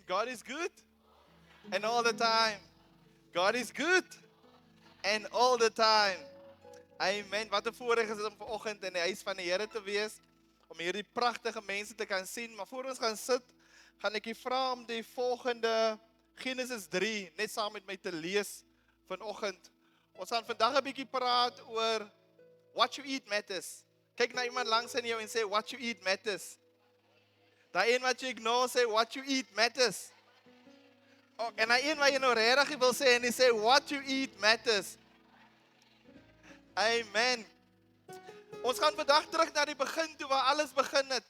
God is good. And all the time. God is good. And all the time. Amen. Wat 'n voorreg is dit om vanoggend in die huis van die Here te wees. Om hierdie pragtige mense te kan sien. Maar voor ons gaan sit, gaan ek u vra om die volgende Genesis 3 net saam met my te lees vanoggend. Ons gaan vandag 'n bietjie praat oor what you eat matters. Kyk na iemand langs in jou en sê what you eat matters. Daai een wat jy ignore sê what you eat matters. Oh, en daai een wat jy nou regtig wil sê en hy sê what you eat matters. Amen. Ons gaan vandag terug na die begin toe waar alles begin het.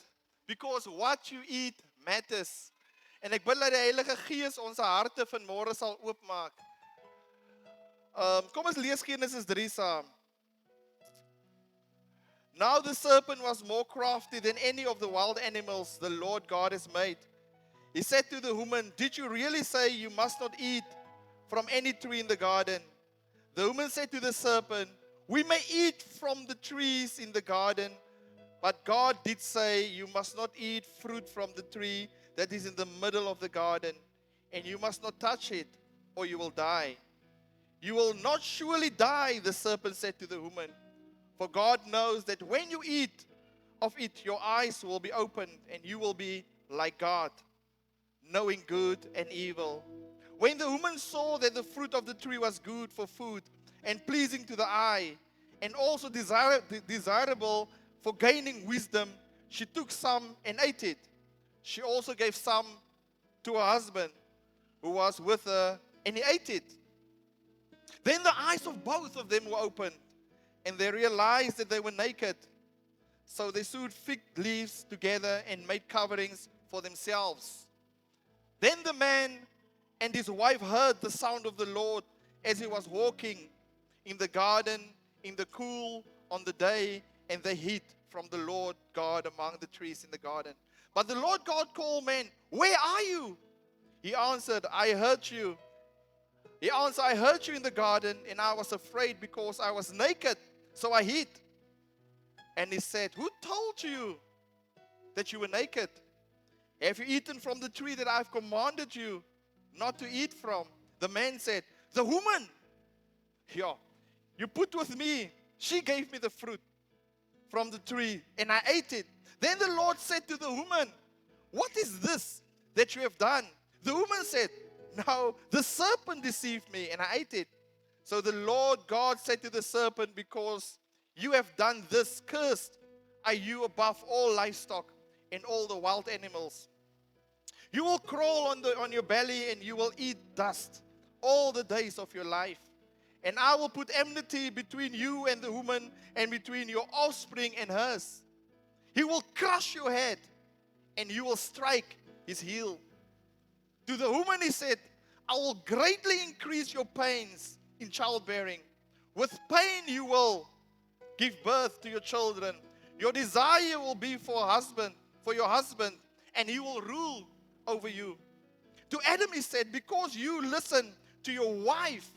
Because what you eat matters. En ek bid dat die Heilige Gees ons harte vanmôre sal oopmaak. Kom ons lees Genesis 3 saam. Now the serpent was more crafty than any of the wild animals the Lord God has made. He said to the woman, "Did you really say you must not eat from any tree in the garden?" The woman said to the serpent, "We may eat from the trees in the garden, but God did say you must not eat fruit from the tree that is in the middle of the garden, and you must not touch it, or you will die." "You will not surely die," the serpent said to the woman, "for God knows that when you eat of it, your eyes will be opened, and you will be like God, knowing good and evil." When the woman saw that the fruit of the tree was good for food and pleasing to the eye, and also desirable for gaining wisdom, she took some and ate it. She also gave some to her husband who was with her, and he ate it. Then the eyes of both of them were opened, and they realized that they were naked. So they sewed fig leaves together and made coverings for themselves. Then the man and his wife heard the sound of the Lord as he was walking in the garden in the cool on the day, and they hid from the Lord God among the trees in the garden. But the Lord God called man, "Where are you?" He answered, "I heard you." He answered, "I heard you in the garden, and I was afraid because I was naked, so I hid." And he said, "Who told you that you were naked? Have you eaten from the tree that I've commanded you not to eat from?" The man said, "The woman, yeah, you put with me, she gave me the fruit from the tree, and I ate it." Then the Lord said to the woman, "What is this that you have done?" The woman said, "No, the serpent deceived me, and I ate it." So the Lord God said to the serpent, "Because you have done this, cursed are you above all livestock and all the wild animals. You will crawl on your belly, and you will eat dust all the days of your life. And I will put enmity between you and the woman, and between your offspring and hers. He will crush your head, and you will strike his heel." To the woman he said, "I will greatly increase your pains in childbearing. With pain you will give birth to your children. Your desire will be for your husband, and he will rule over you." To Adam he said, "Because you listened to your wife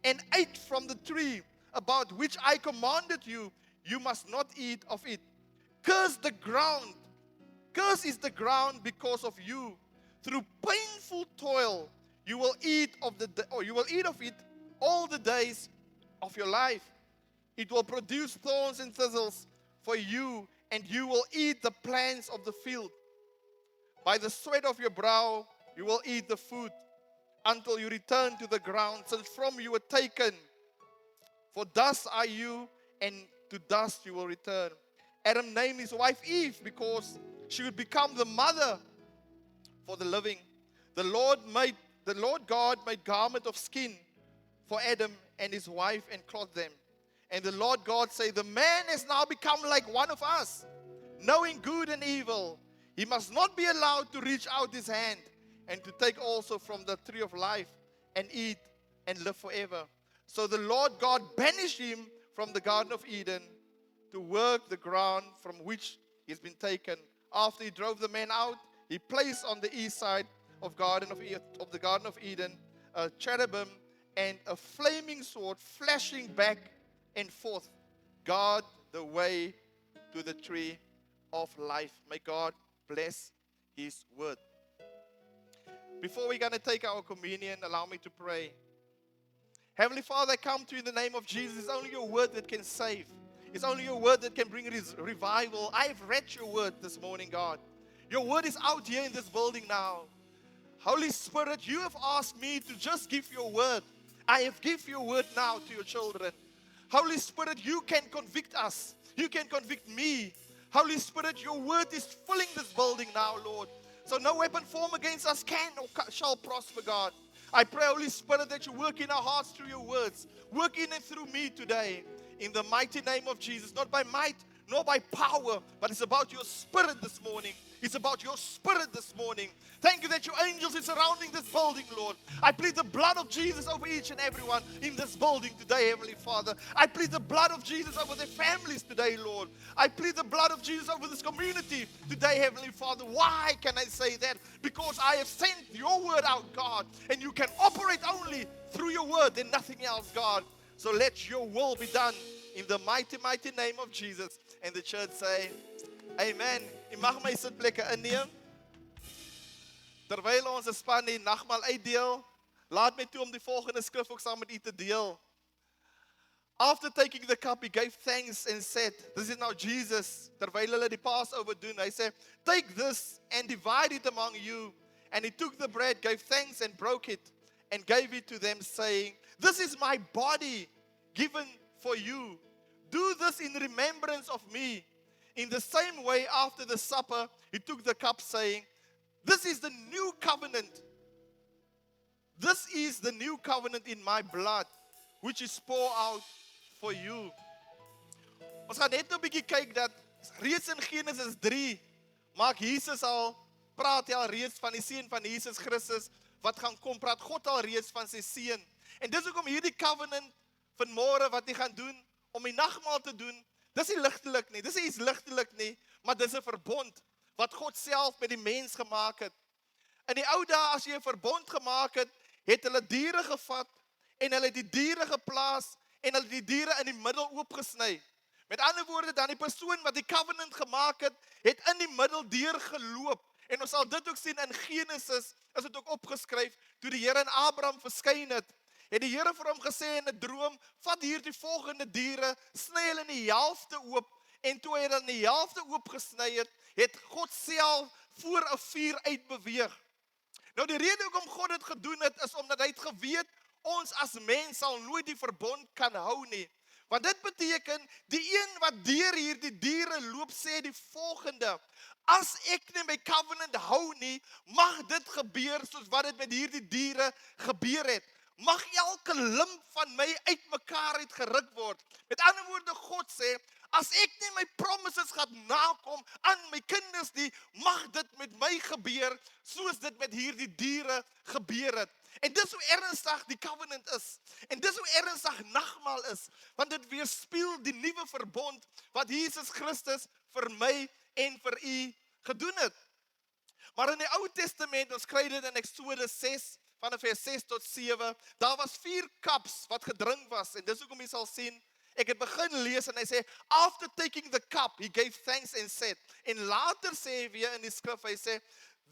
and ate from the tree about which I commanded you, you must not eat of it. Curse is the ground because of you. Through painful toil you will eat of it all the days of your life. It will produce thorns and thistles for you, and you will eat the plants of the field. By the sweat of your brow you will eat the food until you return to the ground, since from you were taken. For dust are you, and to dust you will return." Adam named his wife Eve because she would become the mother for the living. The Lord God made garment of skin for Adam and his wife and clothed them. And the Lord God said, "The man has now become like one of us, knowing good and evil. He must not be allowed to reach out his hand and to take also from the tree of life and eat and live forever." So the Lord God banished him from the Garden of Eden to work the ground from which he's been taken. After he drove the man out, he placed on the east side of the Garden of Eden a cherubim and a flaming sword flashing back and forth, guard the way to the tree of life. May God bless his word. Before we're going to take our communion, allow me to pray. Heavenly Father, I come to you in the name of Jesus. It's only your word that can save. It's only your word that can bring revival. I've read your word this morning, God. Your word is out here in this building now. Holy Spirit, you have asked me to just give your word. I have given your word now to your children. Holy Spirit, you can convict us. You can convict me. Holy Spirit, your word is filling this building now, Lord. So no weapon formed against us can or shall prosper, God. I pray, Holy Spirit, that you work in our hearts through your words. Work in and through me today. In the mighty name of Jesus. Not by might, nor by power, but it's about your spirit this morning. It's about your spirit this morning. Thank you that your angels are surrounding this building, Lord. I plead the blood of Jesus over each and everyone in this building today, Heavenly Father. I plead the blood of Jesus over their families today, Lord. I plead the blood of Jesus over this community today, Heavenly Father. Why can I say that? Because I have sent your word out, God, and you can operate only through your word and nothing else, God. So let your will be done in the mighty, mighty name of Jesus. And the church say, Amen. U mag my sitplekke inneem. Terwyl ons 'n span die nagmaal uitdeel, laat my toe om die volgende skrif ook saam met u te deel. After taking the cup, he gave thanks and said, this is now Jesus, terwyl hulle die Passover doen, hy sê, take this and divide it among you. And he took the bread, gave thanks and broke it, and gave it to them, saying, this is my body given for you. Do this in remembrance of me. In the same way, after the supper, he took the cup, saying, this is the new covenant. This is the new covenant in my blood, which is poured out for you. Ons gaan net 'n bietjie kyk dat reeds in Genesis 3 maak Jesus al, praat hy al reeds van die seun van Jesus Christus wat gaan kom, praat God al reeds van sy seun. En dis hoekom hierdie covenant vanmôre wat hy gaan doen om die nagmaal te doen, dis nie ligtelik nie. Dis nie iets ligtelik nie, maar dis 'n verbond wat God self met die mens gemaak het. In die ou dae as jy 'n verbond gemaak het, het hulle diere gevat en hulle het die diere geplaas en hulle die diere in die middel oopgesny. Met ander woorde, dan die persoon wat die covenant gemaak het, het in die middel deurgeloop. En ons sal dit ook sien in Genesis, is dit ook opgeskryf, toe die Here aan Abraham verskyn het, het die Here vir hom gesê in 'n droom, vat hier die volgende diere, sny hulle in die helfte oop, en toe hy dan die helfte oopgesny het, het God self voor 'n vuur uitbeweeg. Nou die rede hoekom God dit gedoen het, is omdat hy het geweet, ons as mens sal nooit die verbond kan hou nie. Want dit beteken, die een wat deur hierdie diere loop, sê die volgende, as ek nie my covenant hou nie, mag dit gebeur soos wat dit met hierdie diere gebeur het. Mag elke limp van my uitmekaar uitgeruk word. Met ander woorde, God sê, as ek nie my promises gaan nakom aan my kinders nie, mag dit met my gebeur, soos dit met hierdie diere gebeur het. En dis hoe ernstig die covenant is. En dis hoe ernstig nagmaal is. Want dit weerspieël die nuwe verbond wat Jesus Christus vir my en vir u gedoen het. Maar in die Ou Testament, ons kry dit in Exodus 6, vanaf vers 6 tot 7, daar was 4 cups wat gedrink was. En dis hoekom jy sal sien, ek het begin lees en hy sê, after taking the cup, he gave thanks and said. En later sê hy weer in die skrif, hy sê,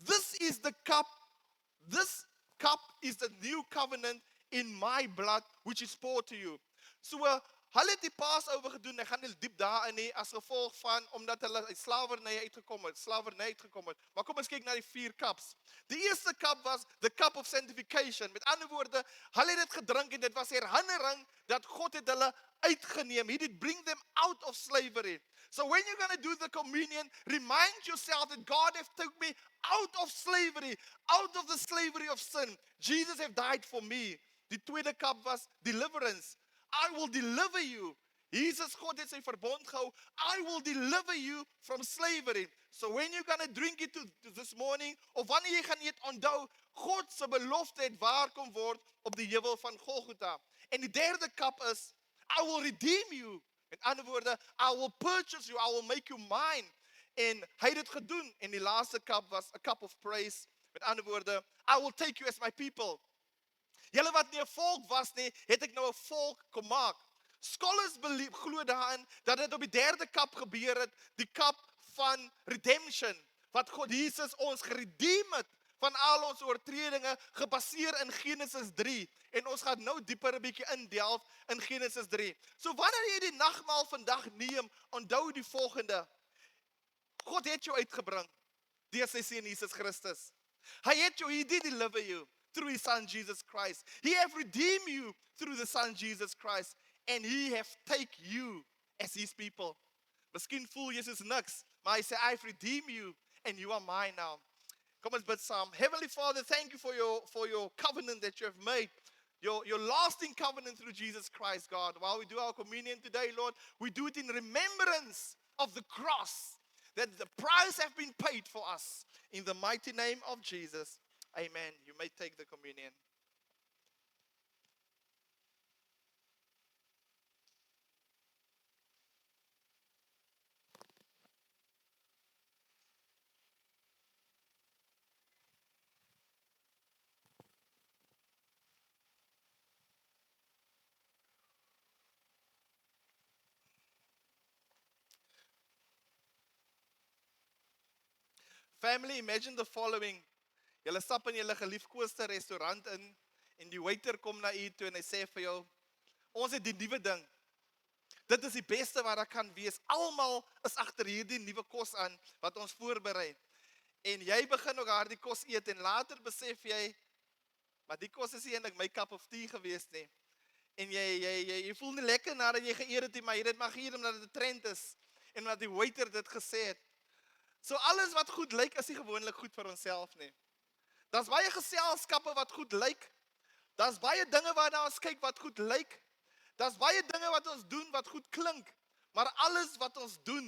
this cup is the new covenant in my blood, which is poured to you. So, hulle het die Passover gedoen, ek gaan nie diep daarin nie, as gevolg van, omdat hulle uit slavernye uitgekom het. Maar kom ons kyk na die 4 cups. Die eerste cup was the cup of sanctification. Met ander woorde, hulle het dit gedrink en dit was herinnering dat God het hulle uitgeneem. He did bring them out of slavery. So when you're going to do the communion, remind yourself that God has taken me out of slavery, out of the slavery of sin. Jesus have died for me. Die tweede cup was deliverance. I will deliver you. Jesus, God het sy verbond gehou. I will deliver you from slavery. So when you're going to drink it to this morning, of wanneer jy gaan eet, onthou, God se belofte het waar kom word op die heuwel van Golgotha. En die derde cup is, I will redeem you. Met ander woorde, I will purchase you, I will make you mine. En hy het dit gedoen. En die laaste cup was a cup of praise. Met ander woorde, I will take you as my people. Julle wat nie 'n volk was nie, het ek nou 'n volk gemaak. Scholars glo daarin dat dit op die derde kap gebeur het, die kap van redemption, wat God Jesus ons geredeem het van al ons oortredinge gebaseer in Genesis 3. En ons gaan nou dieper 'n bietjie indelf in Genesis 3. So wanneer jy die nagmaal vandag neem, onthou die volgende. God het jou uitgebring deur sy seun Jesus Christus. He did deliver you through his son Jesus Christ. He have redeemed you through the son Jesus Christ. And he have take you as his people. Miskien voel jy soos niks, maar hy sê, I've redeemed you and you are mine now. Kom ons bid saam. Heavenly Father, thank you for your covenant that you have made. Your lasting covenant through Jesus Christ, God. While we do our communion today, Lord, we do it in remembrance of the cross, that the price have been paid for us. In the mighty name of Jesus, amen. You may take the communion. Family, imagine the following. Julle stap in julle geliefkoeste restaurant in en die waiter kom na u toe en hy sê vir jou, ons het die nuwe ding. Dit is die beste wat daar kan wees. Almal is agter hierdie nuwe kos aan wat ons voorberei. En jy begin ook daardie kos eet en later besef jy, maar die kos is nie eintlik my cup of tea gewees nie. En jy voel nie lekker nadat jy geëet het nie, maar jy het dit maar geëet omdat dit 'n trend is en omdat die waiter dit gesê het. So alles wat goed lyk is nie gewoonlik goed vir onsself nie. Daar's baie geselskappe wat goed lyk. Daar's baie dinge waarna ons kyk wat goed lyk. Daar's baie dinge wat ons doen wat goed klink. Maar alles wat ons doen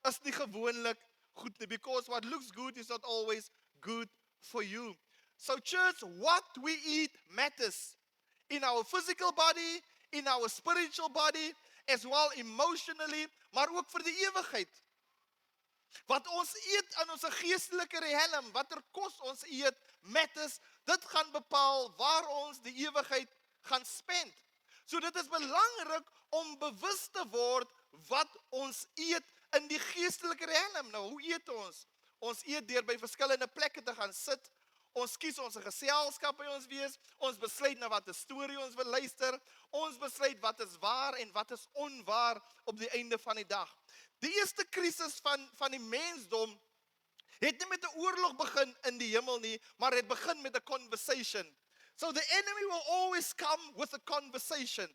is nie gewoonlik goed nie. Because what looks good is not always good for you. So church, what we eat matters. In our physical body, in our spiritual body, as well emotionally, maar ook vir die ewigheid. Wat ons eet in ons geestelike riem, watter kos ons eet, matters, dit gaan bepaal waar ons die ewigheid gaan spend. So dit is belangrik om bewus te word wat ons eet in die geestelike riem. Nou, hoe eet ons? Ons eet deur by verskillende plekke te gaan sit. Ons kies ons geselskap by ons wees. Ons besluit na watter storie ons wil luister. Ons besluit wat is waar en wat is onwaar op die einde van die dag. Die eerste krisis van die mensdom het nie met 'n oorlog begin in die hemel nie, maar het begin met 'n conversation. So the enemy will always come with a conversation.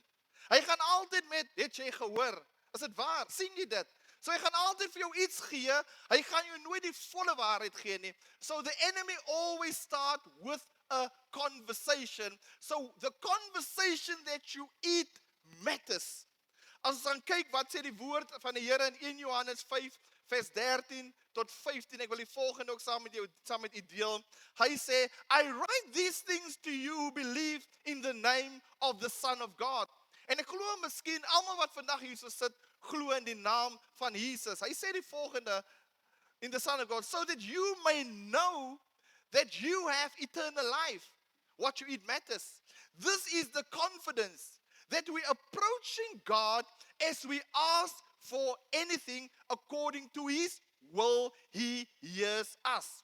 Hy gaan altyd met, het jy gehoor? Is dit waar? Sien jy dit? So hy gaan altyd vir jou iets gee, hy gaan jou nooit die volle waarheid gee nie. So the enemy always start with a conversation. So the conversation that you eat matters. As ons dan kyk, wat sê die woord van die Here in 1 Johannes 5, vers 13 tot 15, ek wil die volgende ook saam met u deel. Hy sê, I write these things to you who believe in the name of the Son of God. En ek glo miskien, almal wat vandag hier so sit, glo in die naam van Jesus. Hy sê die volgende, in the Son of God, so that you may know that you have eternal life. What you eat matters. This is the confidence that we approaching God as we ask for anything according to his will, he hears us.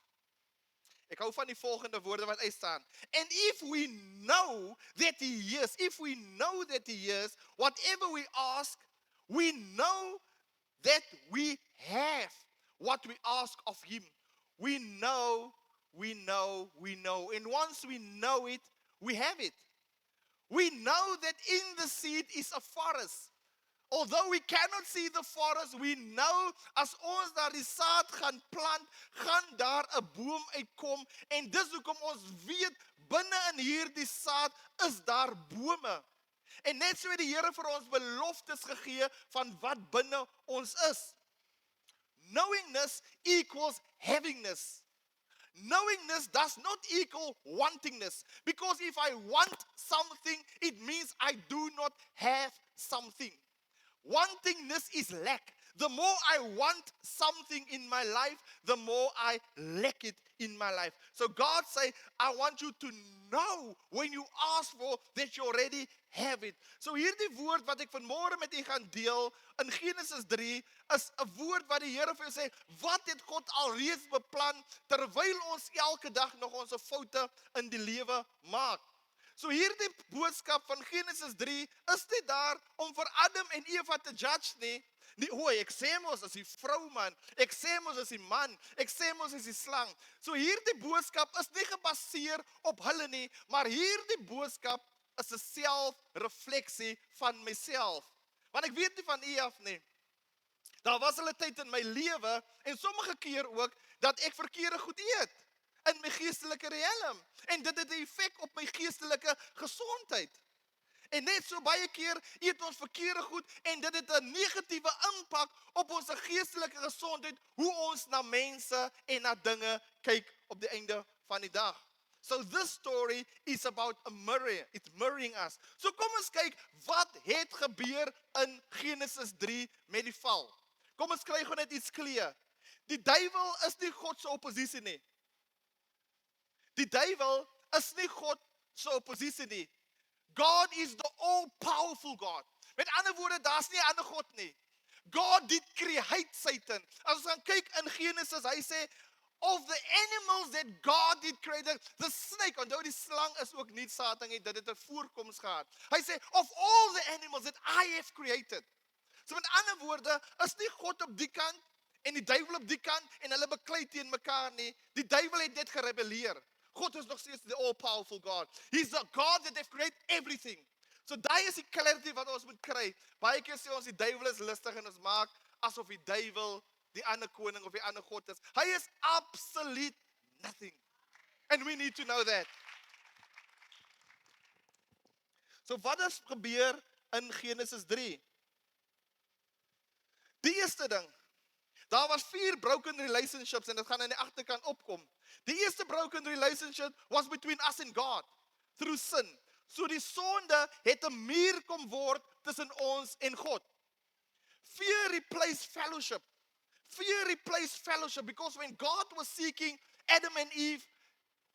Ek hou van die volgende woorde wat uitstaan. And if we know that he hears, whatever we ask, we know that we have what we ask of him. We know. And once we know it, we have it. We know that in the seed is a forest. Although we cannot see the forest, we know as ons daar die saad gaan plant, gaan daar 'n boom uitkom. En dis hoekom ons weet, binne in hierdie saad is daar bome. En net so het die Here vir ons beloftes gegee van wat binne ons is. Knowingness equals havingness. Knowingness does not equal wantingness. Because if I want something, it means I do not have something. Wantingness is lack. The more I want something in my life, the more I lack it in my life. So God say, I want you to know when you ask for that you already have it. So hierdie woord wat ek vanmôre met u gaan deel in Genesis 3 is 'n woord wat die Here vir jou sê, wat het God alreeds beplan terwyl ons elke dag nog ons foute in die lewe maak. So hierdie boodskap van Genesis 3 is nie daar om vir Adam en Eva te judge nie. Ek sê mos as die vrou man, ek sê mos as die man, ek sê mos as die slang. So hierdie boodskap is nie gebaseer op hulle nie, maar hierdie boodskap is 'n selfrefleksie van myself. Want ek weet nie van u af nie. Daar was 'n tyd in my lewe en sommige keer ook dat ek verkeerde goed eet in my geestelike riem en dit het 'n effek op my geestelike gesondheid. En net so baie keer eet ons verkeerde goed en dit het 'n negatiewe impak op ons geestelike gesondheid, hoe ons na mense en na dinge kyk op die einde van die dag. So this story is about a mirror. It's mirroring us. So kom ons kyk wat het gebeur in Genesis 3 met die val. Kom ons kry gou net iets kleer. Die duiwel is nie God se oppositie nie. Die duiwel is nie God se oppositie nie. God is the all-powerful God. Met ander woorde, daar's nie 'n ander God nie. God did create Satan. As ons gaan kyk in Genesis, hy sê, of the animals that God did create, the snake, onthou die slang is ook nie Satan nie, dit het 'n voorkoms gehad. Hy sê, of all the animals that I have created. So met ander woorde, is nie God op die kant, en die duiwel op die kant, en hulle beklei teen mekaar nie. Die duiwel het net gerebelleer. God is nog steeds the all-powerful God. He's the God that have created everything. So daai is die clarity wat ons moet kry. Baie keer sê ons die duiwel is lustig en ons maak asof die duiwel die ander koning of die ander God is. Hy is absolute nothing. And we need to know that. So wat het gebeur in Genesis 3? Die eerste ding, daar was 4 broken relationships en dit gaan aan die agterkant opkom. Die eerste broken relationship was between us and God through sin. So die sonde het 'n muur kom word tussen ons en God. Fear replaced fellowship. Fear replaced fellowship because when God was seeking Adam and Eve,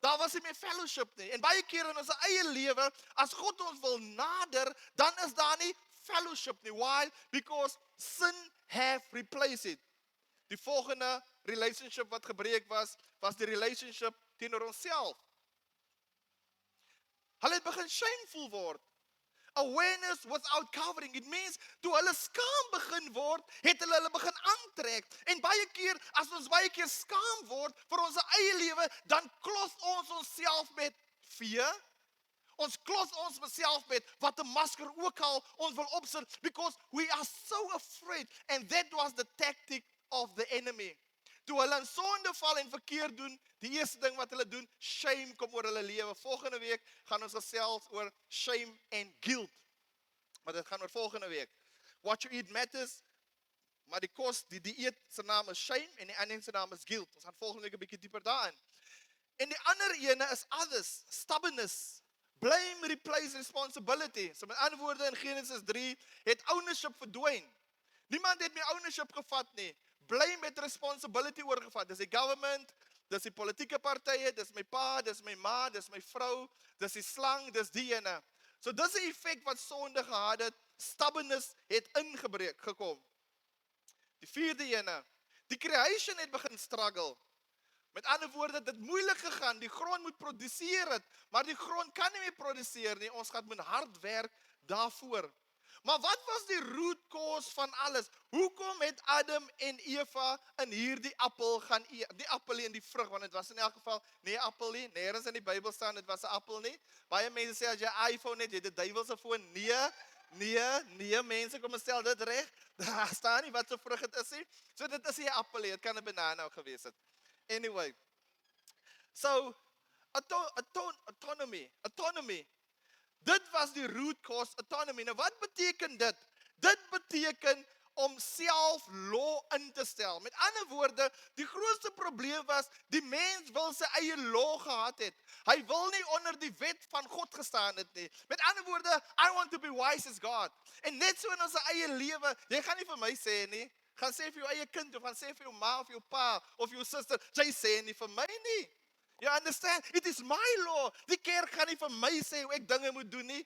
daar was nie meer fellowship nie. En baie keer in ons eie lewe, as God ons wil nader, dan is daar nie fellowship nie. Why? Because sin have replaced it. Die volgende relationship wat gebreek was die relationship teenoor onsself. Hulle het begin shameful word. Awareness without covering. It means, toe hulle skaam begin word, het hulle begin aantrek. En baie keer, as ons baie keer skaam word vir ons eie lewe, dan klos ons onsself met fear. Ons klos ons myself met wat 'n masker ook al ons wil opsit, because we are so afraid. And that was the tactic of the enemy. Toe hulle in sonde val en verkeerd doen, die eerste ding wat hulle doen, shame kom oor hulle lewe. Volgende week gaan ons gesels oor shame and guilt. Maar dit gaan oor volgende week. What you eat matters, maar die kos, die dieet se naam is shame en die ander se naam is guilt. Ons gaan volgende week 'n bietjie dieper daarin. En die ander ene is others, stubbornness. Blame replace responsibility. So met ander woorde in Genesis 3 het ownership verdwyn. Niemand het meer ownership gevat nie. Blame het responsibility oorgevat. Dis die government, dis die politieke partye, dis my pa, dis my ma, dis my vrou, dis die slang, dis die ene. So dis die effek wat sonde gehad het. Stubbornness het ingebreek gekom. Die vierde ene, die creation het begin struggle. Met ander woorde, dit moeilik gegaan. Die grond moet produseer het, maar die grond kan nie meer produseer nie. Ons gaan met hard werk daarvoor. Maar wat was die root cause van alles? Hoekom het Adam en Eva in hierdie appel gaan eet? Die appel en die vrug, want dit was in elk geval nie 'n appel nie. Nêrens in die Bybel staan dit was 'n appel nie. Baie mense sê as jy 'n iPhone het, jy het 'n duiwelse foon. Nee, mense, kom stel dit reg. Daar staan nie wat so vrug dit is nie. So dit is nie 'n appel nie, dit kan 'n banaan ook gewees het. Anyway. So autonomy. Dit was die root cause, autonomy. Nou wat beteken dit? Dit beteken om self law in te stel. Met ander woorde, die grootste probleem was, die mens wil sy eie law gehad het. Hy wil nie onder die wet van God gestaan het nie. Met ander woorde, I want to be wise as God. En net so in ons eie lewe, jy gaan nie vir my sê nie, Gaan sê vir jou eie kind, of gaan sê vir jou ma, of jou pa, of jou suster, jy sê nie vir my nie. You understand? It is my law. Die kerk gaan nie vir my sê hoe ek dinge moet doen nie.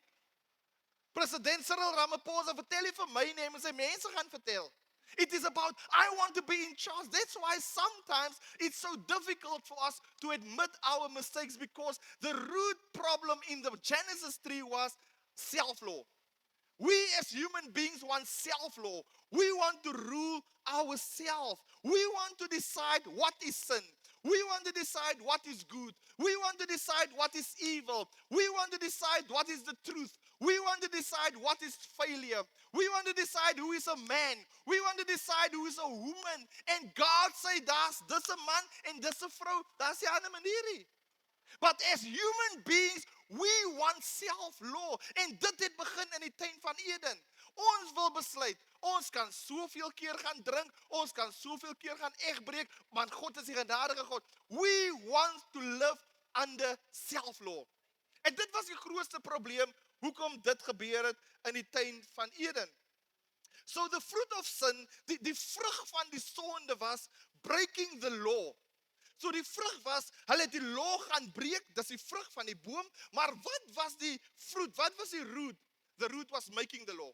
President Cyril Ramaphosa vertel nie vir my nie, hy moet sy mense gaan vertel. It is about, I want to be in charge. That's why sometimes it's so difficult for us to admit our mistakes, because the root problem in the Genesis 3 was self-law. We as human beings want self-law. We want to rule ourselves. We want to decide what is sin. We want to decide what is good. We want to decide what is evil. We want to decide what is the truth. We want to decide what is failure. We want to decide who is a man. We want to decide who is a woman. And God say, dis 'n man en dis 'n vrou. Daar's die ander manierie. But as human beings, we want self-law. En dit het begin in die tuin van Eden. Ons wil besluit, ons kan soveel keer gaan drink, ons kan soveel keer gaan egbreek, want God is die genadige God. We want to live under self-law. En dit was die grootste probleem, hoekom dit gebeur het in die tuin van Eden. So the fruit of sin, die vrug van die sonde was breaking the law. So die vrug was, hulle het die law gaan breek, dis die vrug van die boom, maar wat was die fruit? Wat was die root? The root was making the law.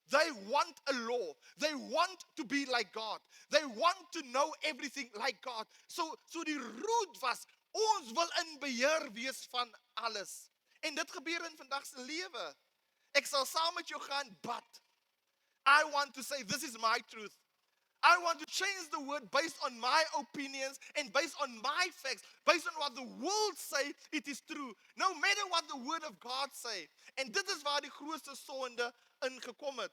They want a law. They want to be like God. They want to know everything like God. So die root was, ons wil in beheer wees van alles. En dit gebeur in vandag se lewe. Ek sal saam met jou gaan, but I want to say, this is my truth. I want to change the word based on my opinions and based on my facts, based on what the world say, it is true. No matter what the word of God say. En dit is waar die grootste sonde ingekom het.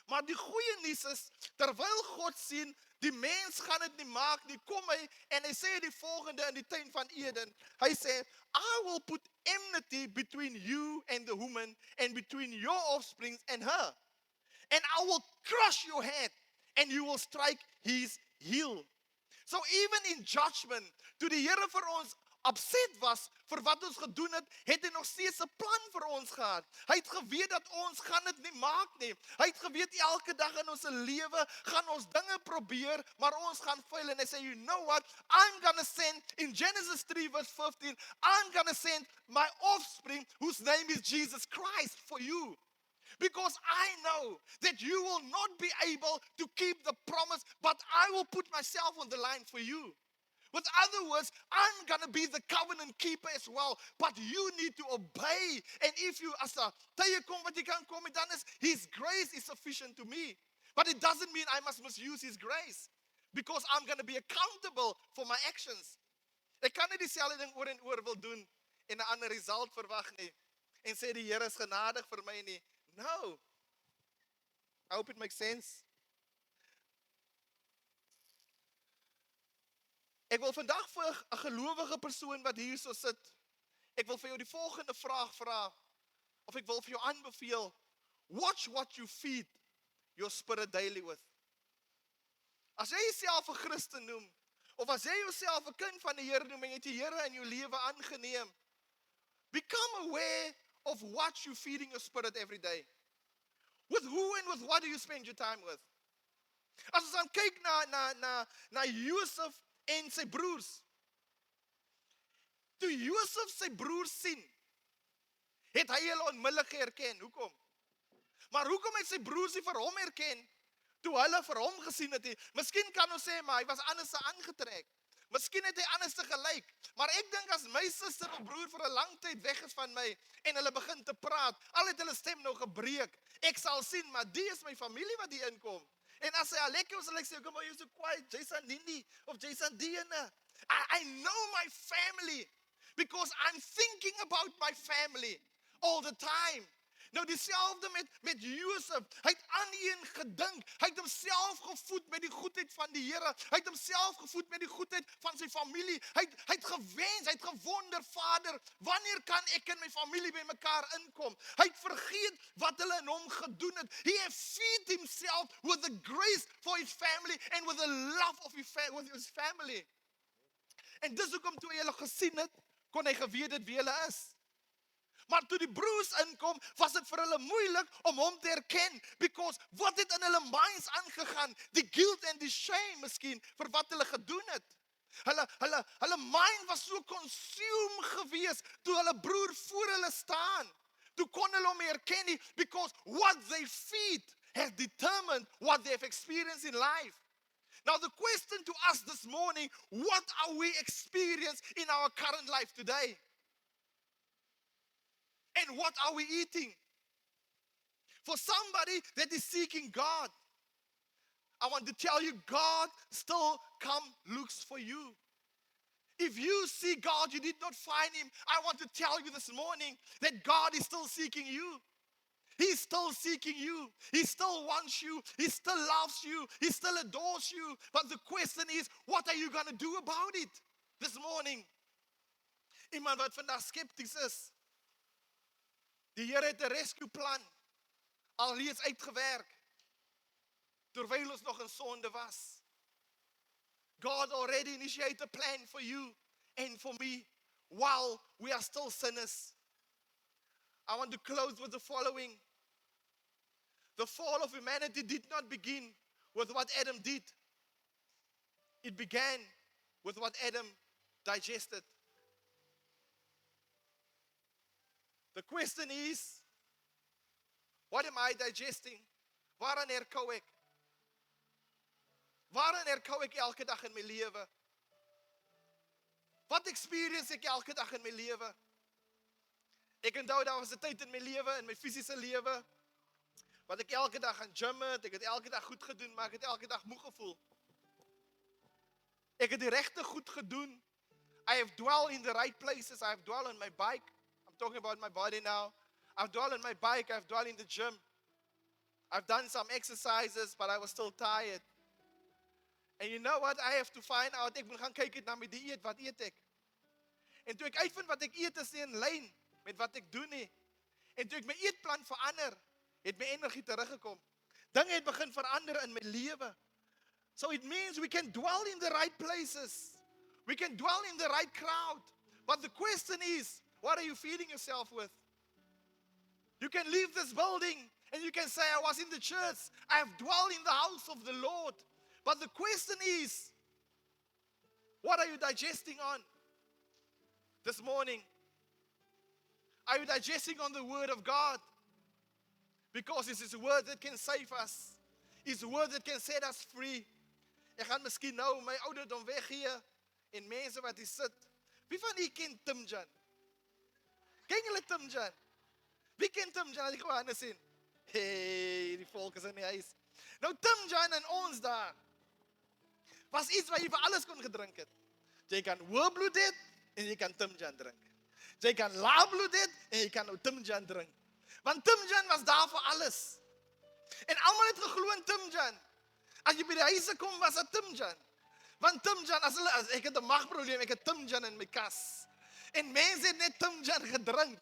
Maar die goeie nuus is, terwyl God sien, die mens gaan dit nie maak nie, kom hy en hy sê die volgende in die tuin van Eden. Hy sê, I will put enmity between you and the woman and between your offspring and her. And I will crush your head and you will strike his heel. So even in judgment, toe die Here vir ons upset was vir wat ons gedoen het, het hy nog steeds 'n plan vir ons gehad. Hy het geweet dat ons gaan dit nie maak nie. Hy het geweet elke dag in ons lewe gaan ons dinge probeer, maar ons gaan fail. En hy sê, you know what? I'm going to send, in Genesis 3 verse 15, I'm going to send my offspring, whose name is Jesus Christ, for you. Because I know that you will not be able to keep the promise, but I will put myself on the line for you. With other words, I'm going to be the covenant keeper as well, but you need to obey. And if you, as a tye kom wat jy kan kom, dan is his grace is sufficient to me. But it doesn't mean I must misuse his grace, because I'm going to be accountable for my actions. Ek kan nie dieselfde ding oor en oor wil doen en 'n ander result verwag nie en sê die Here is genadig vir my nie. No. I hope it makes sense. Ek wil vandag vir 'n gelowige persoon wat hier so sit, ek wil vir jou die volgende vraag vra, of ek wil vir jou aanbeveel, watch what you feed your spirit daily with. As jy jouself 'n Christen noem, of as jy jouself 'n kind van die Here noem en jy het die Here in jou lewe aangeneem, become aware of what you feeding your spirit every day. With who and with what do you spend your time with? As ons dan kyk na Josef en sy broers. Toe Josef sy broers sien, het hy hulle onmiddellik herken. Hoekom? Maar hoekom het sy broers nie vir hom herken toe hulle vir hom gesien het? Miskien kan ons sê, maar hy was anders aangetrek. Miskien het hy anders te gelyk. Maar ek dink as my suster of broer vir 'n lang tyd weg is van my en hulle begin te praat, al het hulle stem nou gebreek, ek sal sien, maar die is my familie wat hier inkom. En as hy al lekker is, sal ek sê, kom maar, jy is so quiet, Jason Nindi, of Jason Diene. I know my family, because I'm thinking about my family all the time. Nou dieselfde met Josef, hy het aan een gedink, hy het homself gevoed met die goedheid van die Here, hy het homself gevoed met die goedheid van sy familie, hy het gewens, hy het gewonder, Vader, wanneer kan ek en my familie by mekaar inkom? Hy het vergeet wat hulle in hom gedoen het. He has fed himself with the grace for his family and with the love of his family. En dis hoekom toe hy hulle gesien het, kon hy geweet het wie hulle is. Maar toe die broers inkom, was dit vir hulle moeilik om hom te herken, because wat het in hulle minds aangegaan? Die guilt en die shame miskien vir wat hulle gedoen het. Hulle mind was so consumed gewees toe hulle broer voor hulle staan. Toe kon hulle hom herken nie, because what they feed has determined what they have experienced in life. Now the question to us this morning, what are we experiencing in our current life today? And what are we eating? For somebody that is seeking God, I want to tell you, God still looks for you. If you see God, you did not find him, I want to tell you this morning that God is still seeking you. He's still seeking you. He still wants you. He still loves you. He still adores you. But the question is, what are you going to do about it this morning? Iemand wat vandag skepties is. Die Here het 'n rescue plan alreeds uitgewerk, terwyl ons nog in sonde was. God already initiated a plan for you and for me while we are still sinners. I want to close with the following. The fall of humanity did not begin with what Adam did. It began with what Adam digested. The question is, what am I digesting? Waaraan herkou ek? Waaraan herkou ek elke dag in my lewe? Wat experience ek elke dag in my lewe? Ek onthou daar was 'n tyd in my lewe, in my fisiese lewe, wat ek elke dag gaan gym het, ek het elke dag goed gedoen, maar ek het elke dag moeg gevoel. Ek het die regte goed gedoen. I have dwell in the right places. I have dwell on my bike. I'm talking about my body now. I've dwell on my bike. I've dwell in the gym. I've done some exercises, but I was still tired. And you know what? I have to find out. Ek moet gaan kyk na my dieet. Wat eet ek? En toe ek uitvind wat ek eet is nie in lyn met wat ek doen nie. En toe ek my eetplan verander, het my energie teruggekom. Dinge het begin verander in my lewe. So it means we can dwell in the right places. We can dwell in the right crowd. But the question is, what are you feeding yourself with? You can leave this building and you can say, I was in the church. I have dwelled in the house of the Lord. But the question is, what are you digesting on this morning? Are you digesting on the word of God? Because it's His word that can save us. His word that can set us free. Ek gaan miskien nou my ouderdom weggee en mense wat hier sit. Wie van u ken Tim Jan? Ken julle Tim Jan? Wie ken Tim Jan? Ek gaan nou sien. Hey, die volk is in die huis. Nou Tim Jan en ons daar was iets waar jy vir alles kon gedrink het. Jy kan hoëbloed hê en jy kan Tim Jan drink. Jy kan laabloed hê en jy kan nou Tim Jan drink. Want Tim Jan was daar vir alles. En almal het geglo in Tim Jan. As jy by die huise kom, was dit Tim Jan. Want Tim Jan, as ek het 'n magprobleem, ek het Tim Jan in my kas. En mense het net Tim Jan gedrink.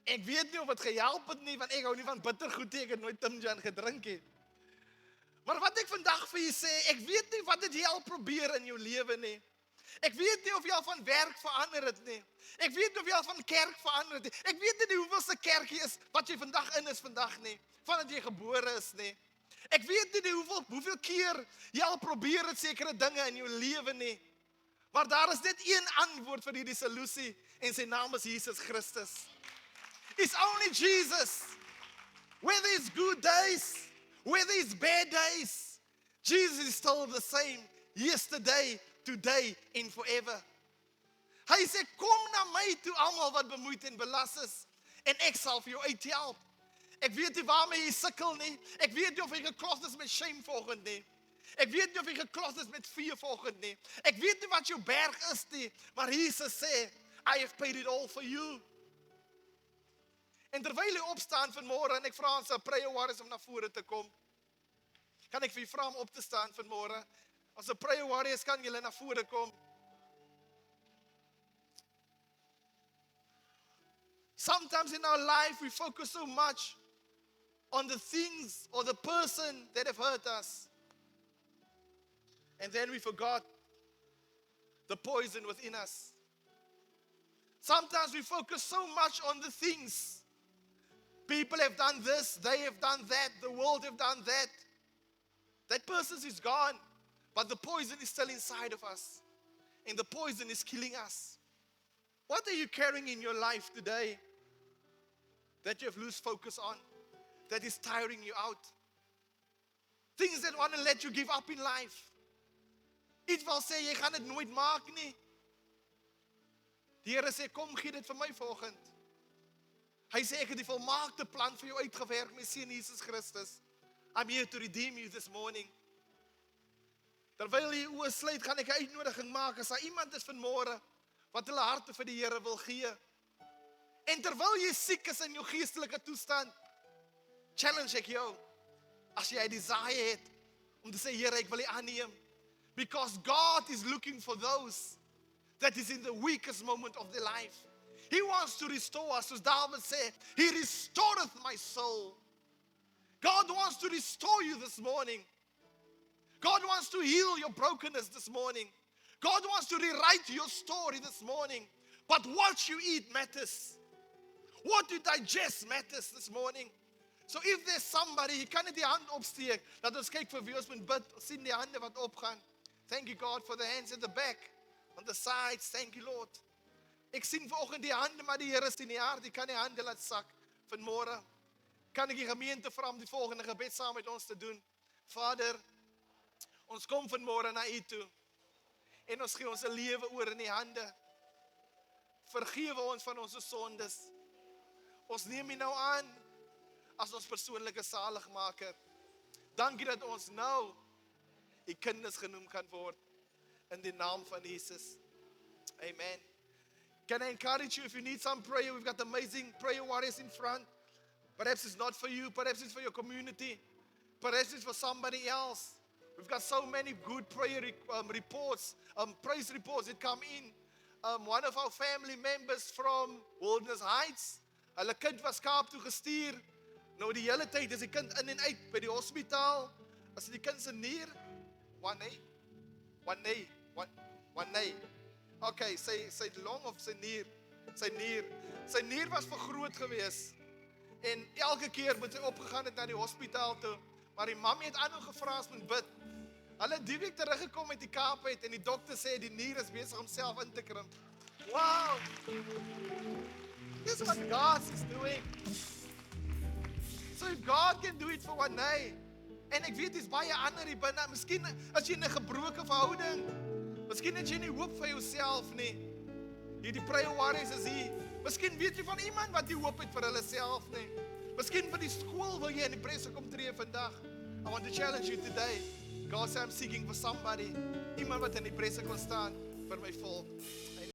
Ek weet nie of dit gehelp het nie, want ek hou nie van bittergoed nie, ek het nooit Tim Jan gedrink nie. Maar wat ek vandag vir julle sê, ek weet nie wat dit jy al probeer in jou lewe nie. Ek weet nie of jy al van werk verander het nie. Ek weet nie of jy al van kerk verander het nie. Ek weet nie hoeveelste kerkie is wat jy vandag in is vandag nie, vandat jy gebore is nie. Ek weet nie hoeveel keer jy al probeer het sekere dinge in jou lewe nie. Maar daar is net een antwoord vir hierdie solusie en sy naam is Jesus Christus. It's only Jesus. Whether it's good days, whether it's bad days, Jesus is still the same yesterday, today and forever. Hy sê, kom na my toe almal wat bemoeid en belas is en ek sal vir jou uithelp. Ek weet nie waarmee jy sukkel nie. Ek weet nie of jy geklos is met shame volgende nie. Ek weet nie of jy geklos is met fear volgende nie. Ek weet nie wat jou berg is nie. Maar Jesus sê, I have paid it all for you. En terwyl jy opstaan vanmôre en ek vra ons prayer warriors om na vore te kom. Kan ek vir julle vra om op te staan vanmôre? As 'n prayer warriors kan julle na vore kom. Sometimes in our life we focus so much on the things or the person that have hurt us. And then we forgot the poison within us. Sometimes we focus so much on the things. People have done this, they have done that, the world have done that. That person is gone, but the poison is still inside of us. And the poison is killing us. What are you carrying in your life today that you have lost focus on? That is tiring you out? Things that want to let you give up in life. Iets wil sê, jy gaan dit nooit maak nie. Die Here sê, kom gee dit vir my vanoggend. Hy sê, ek het die volmaakte plan vir jou uitgewerk, my seun Jesus Christus. I'm here to redeem you this morning. Terwyl jy oë sluit, gaan ek 'n uitnodiging maak. As daar iemand is vanmôre wat hulle harte vir die Here wil gee. En terwyl jy siek is in jou geestelike toestand, challenge ek jou. As jy 'n desire het om te sê, Here, ek wil U aanneem. Because God is looking for those that is in the weakest moment of their life. He wants to restore us. As David said, He restoreth my soul. God wants to restore you this morning. God wants to heal your brokenness this morning. God wants to rewrite your story this morning. But what you eat matters. What you digest matters this morning. So if there's somebody, jy kan net die hand opsteek, dat ons kyk vir wie ons moet bid, sien die hande wat opgaan. Thank you God for the hands at the back, on the sides, thank you Lord. Ek sien vanoggend die hande, maar die Here sien die hart, die kan die hande laat sak. Vanmôre kan ek die gemeente vra om die volgende gebed saam met ons te doen. Vader, ons kom vanmôre na U toe, en ons gee ons lewe oor in U hande. Vergewe ons van ons sondes. Ons neem U nou aan as ons persoonlike saligmaker. Dankie dat ons nou U kinders genoem kan word in die naam van Jesus. Amen. Can I encourage you if you need some prayer? We've got amazing prayer warriors in front. Perhaps it's not for you, perhaps it's for your community, perhaps it's for somebody else. We've got so many good prayer reports, praise reports that come in. One of our family members from Wilderness Heights, hulle kind was Kaap toe gestuur. Nou die hele tyd is die kind in en uit by die hospitaal. As die kind se nier, one knee. Okay, sy long of sy nier. Sy nier was vergroot gewees. En elke keer moet sy opgegaan het na die hospitaal toe. Maar die mammy het aanhou gevra as moet bid. Hulle die week teruggekom met die Kaap uit en die dokter sê die nier is besig om self in te krimp. Wow! This is what God is doing. So if God can do it for one day, en ek weet dis baie ander hier binne, miskien as jy in 'n gebroke verhouding, miskien het jy nie hoop vir jouself nie. Hierdie prayer warriors is hier. Miskien weet jy van iemand wat nie hoop het vir hulle self nie. Miskien vir die skool wil jy in die presse kom tree vandag. I want to challenge you today. God said I'm seeking for somebody. Iemand wat in die presse kan staan vir my volk.